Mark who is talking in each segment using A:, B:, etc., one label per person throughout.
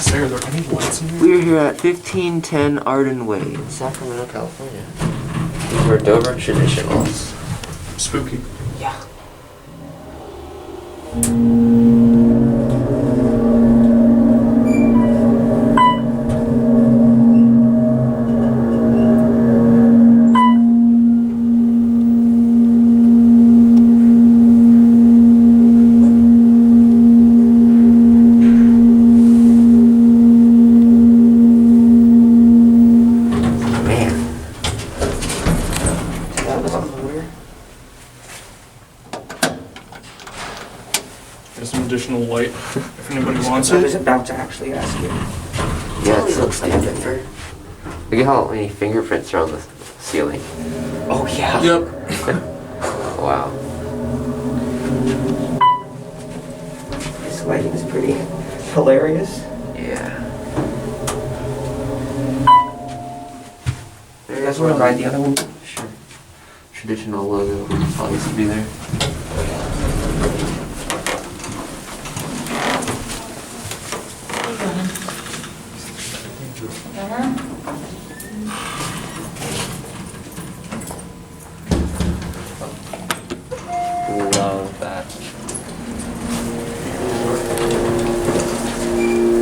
A: to say, are there any lights in here?
B: We're here at 1510 Arden Way in Sacramento, California. These were Dover traditionals.
A: Spooky.
B: Yeah.
A: There's some additional light if anybody wants
C: I was
A: it.
C: about to actually ask you.
B: Yeah, it looks like a picture. Look at how many fingerprints are on the ceiling.
C: Oh yeah.
A: Yep.
B: Wow.
C: This lighting is pretty hilarious.
B: Yeah.
C: You guys want to ride the other one?
B: Sure. Traditional logo obviously be there. Love that.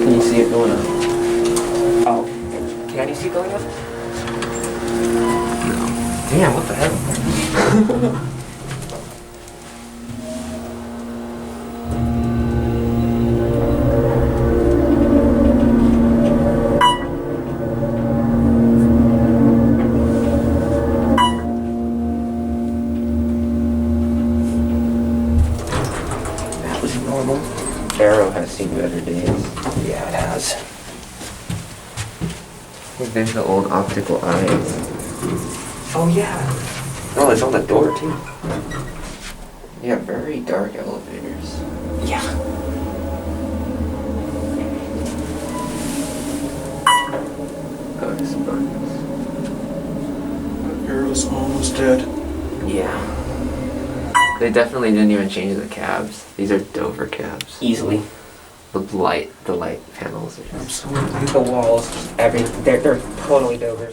B: Can you see it going up?
C: Oh. Can you see it going up?
B: No.
C: Damn, what the heck? That was normal.
B: Arrow has seen better days.
C: Yeah, it has.
B: We've been to old optical eyes.
C: Oh yeah.
B: Oh, it's on the door too. Yeah, very dark elevators.
C: Yeah.
B: Ghost buttons.
A: Arrow's almost dead.
B: Yeah. They definitely didn't even change the cabs. These are Dover cabs.
C: Easily.
B: The light panels are just
A: Absolutely.
C: The walls, everything. They're totally Dover.